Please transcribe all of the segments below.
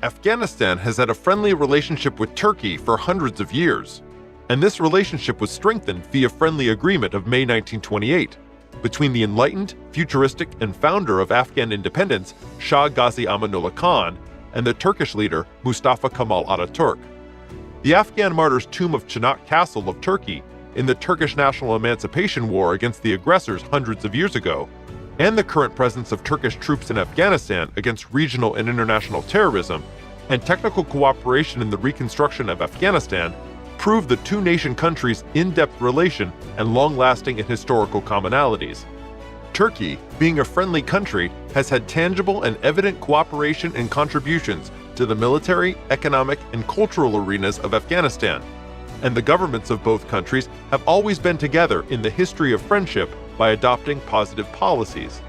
Afghanistan has had a friendly relationship with Turkey for hundreds of years, and this relationship was strengthened via friendly agreement of May 1928 between the enlightened, futuristic, and founder of Afghan independence, Shah Ghazi Amanullah Khan, and the Turkish leader, Mustafa Kemal Ataturk. The Afghan martyr's tomb of Chanak Castle of Turkey in the Turkish National Emancipation War against the aggressors hundreds of years ago, and the current presence of Turkish troops in Afghanistan against regional and international terrorism, and technical cooperation in the reconstruction of Afghanistan, prove the two-nation countries' in-depth relation and long-lasting and historical commonalities. Turkey, being a friendly country, has had tangible and evident cooperation and contributions to the military, economic, and cultural arenas of Afghanistan, and the governments of both countries have always been together in the history of friendship by adopting positive policies.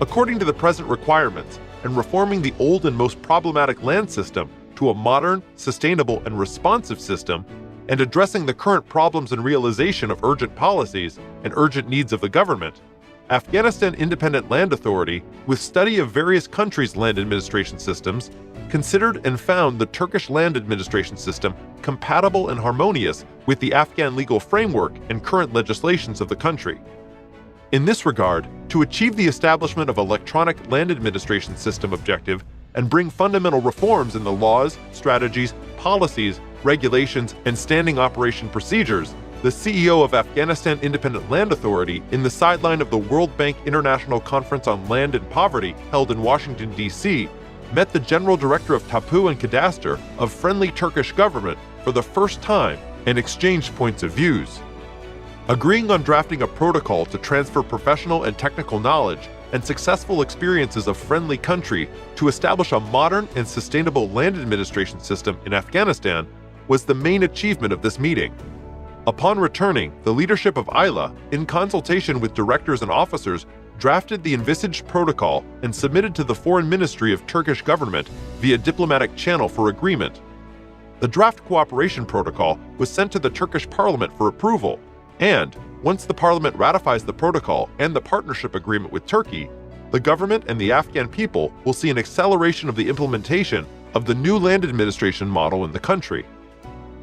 According to the present requirements, and reforming the old and most problematic land system to a modern, sustainable, and responsive system, and addressing the current problems and realization of urgent policies and urgent needs of the government, Afghanistan Independent Land Authority, with study of various countries' land administration systems, considered and found the Turkish land administration system compatible and harmonious with the Afghan legal framework and current legislations of the country. In this regard, to achieve the establishment of electronic land administration system objective and bring fundamental reforms in the laws, strategies, policies, regulations, and standing operation procedures, the CEO of Afghanistan Independent Land Authority, in the sideline of the World Bank International Conference on Land and Poverty held in Washington, D.C., met the General Director of Tapu and Cadastre of friendly Turkish government for the first time and exchanged points of views. Agreeing on drafting a protocol to transfer professional and technical knowledge and successful experiences of friendly country to establish a modern and sustainable land administration system in Afghanistan was the main achievement of this meeting. Upon returning, the leadership of ILA, in consultation with directors and officers, drafted the envisaged protocol and submitted to the Foreign Ministry of Turkish government via diplomatic channel for agreement. The draft cooperation protocol was sent to the Turkish parliament for approval, and once the parliament ratifies the protocol and the partnership agreement with Turkey, the government and the Afghan people will see an acceleration of the implementation of the new land administration model in the country.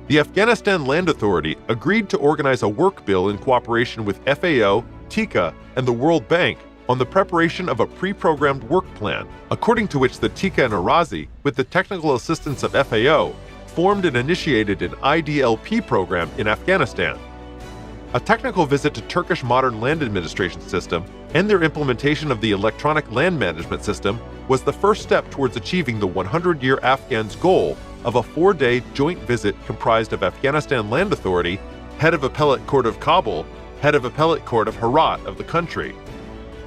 The Afghanistan Land Authority agreed to organize a work bill in cooperation with FAO, TICA, and the World Bank on the preparation of a pre-programmed work plan, according to which the TICA and ARAZI, with the technical assistance of FAO, formed and initiated an IDPL program in Afghanistan. A technical visit to Turkish modern land administration system and their implementation of the electronic land management system was the first step towards achieving the 100-year Afghans' goal of a 4-day joint visit comprised of Afghanistan Land Authority, Head of Appellate Court of Kabul, Head of Appellate Court of Herat of the country.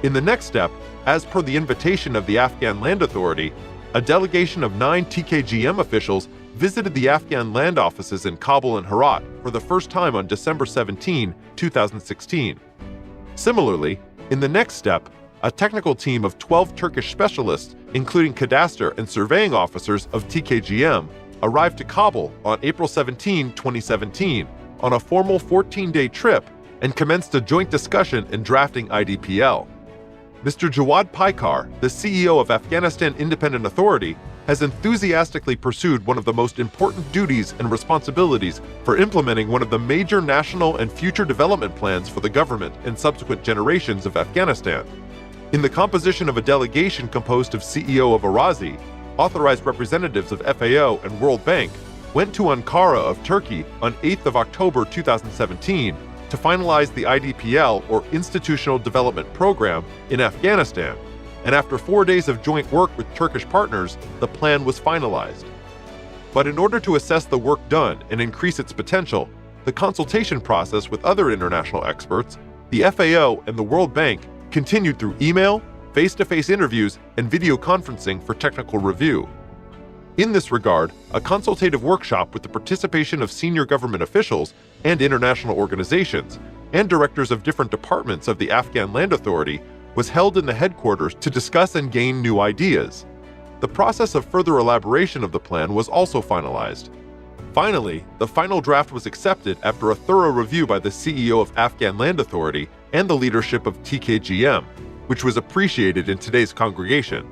In the next step, as per the invitation of the Afghan Land Authority, a delegation of 9 TKGM officials visited the Afghan land offices in Kabul and Herat for the first time on December 17, 2016. Similarly, in the next step, a technical team of 12 Turkish specialists, including cadastre and surveying officers of TKGM, arrived to Kabul on April 17, 2017, on a formal 14-day trip and commenced a joint discussion in drafting IDPL. Mr. Jawad Paikar, the CEO of Afghanistan Independent Authority, has enthusiastically pursued one of the most important duties and responsibilities for implementing one of the major national and future development plans for the government and subsequent generations of Afghanistan. In the composition of a delegation composed of CEO of ARAZI, authorized representatives of FAO and World Bank went to Ankara of Turkey on 8th of October 2017 to finalize the IDPL, or Institutional Development Program, in Afghanistan, and after 4 days of joint work with Turkish partners, the plan was finalized. But in order to assess the work done and increase its potential, the consultation process with other international experts, the FAO and the World Bank continued through email, face-to-face interviews, and video conferencing for technical review. In this regard, a consultative workshop with the participation of senior government officials and international organizations and directors of different departments of the Afghan Land Authority was held in the headquarters to discuss and gain new ideas. The process of further elaboration of the plan was also finalized. Finally, the final draft was accepted after a thorough review by the CEO of Afghan Land Authority and the leadership of TKGM, which was appreciated in today's congregation.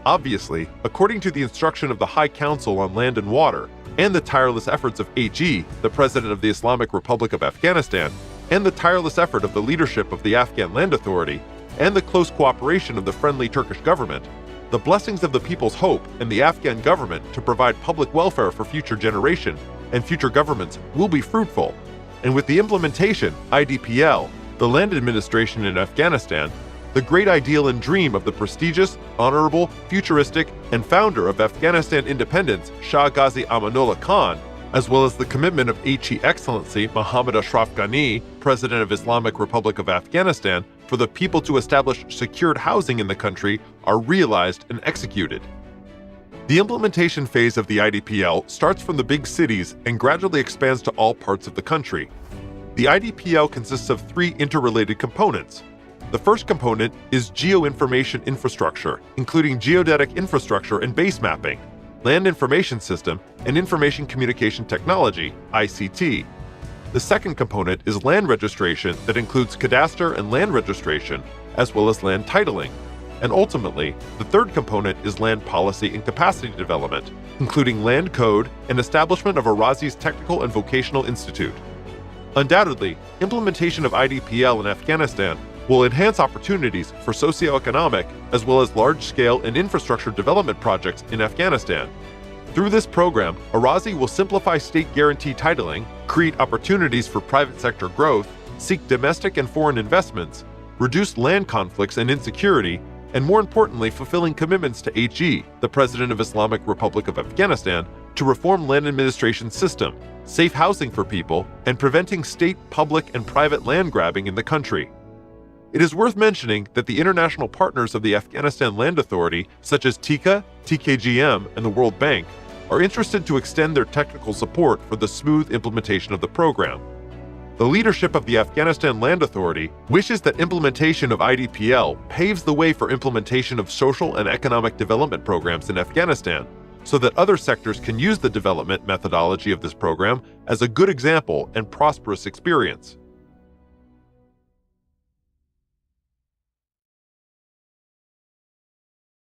Obviously, according to the instruction of the High Council on Land and Water, and the tireless efforts of HE, the President of the Islamic Republic of Afghanistan, and the tireless effort of the leadership of the Afghan Land Authority, and the close cooperation of the friendly Turkish government, the blessings of the people's hope and the Afghan government to provide public welfare for future generation and future governments will be fruitful. And with the implementation, IDPL, the land administration in Afghanistan, the great ideal and dream of the prestigious, honorable, futuristic, and founder of Afghanistan independence, Shah Ghazi Amanullah Khan, as well as the commitment of HE Excellency Muhammad Ashraf Ghani, President of Islamic Republic of Afghanistan, for the people to establish secured housing in the country are realized and executed. The implementation phase of the IDPL starts from the big cities and gradually expands to all parts of the country. The IDPL consists of three interrelated components. The first component is geoinformation infrastructure, including geodetic infrastructure and base mapping, land information system, and information communication technology, ICT. The second component is land registration that includes cadastre and land registration, as well as land titling. And ultimately, the third component is land policy and capacity development, including land code and establishment of ARAZI's Technical and Vocational Institute. Undoubtedly, implementation of IDPL in Afghanistan will enhance opportunities for socioeconomic as well as large-scale and infrastructure development projects in Afghanistan. Through this program, ARAZI will simplify state guarantee titling, create opportunities for private sector growth, seek domestic and foreign investments, reduce land conflicts and insecurity, and more importantly, fulfilling commitments to HE, the President of Islamic Republic of Afghanistan, to reform land administration system, safe housing for people, and preventing state, public, and private land grabbing in the country. It is worth mentioning that the international partners of the Afghanistan Land Authority, such as TICA, TKGM, and the World Bank, are interested to extend their technical support for the smooth implementation of the program. The leadership of the Afghanistan Land Authority wishes that implementation of IDPL paves the way for implementation of social and economic development programs in Afghanistan, so that other sectors can use the development methodology of this program as a good example and prosperous experience.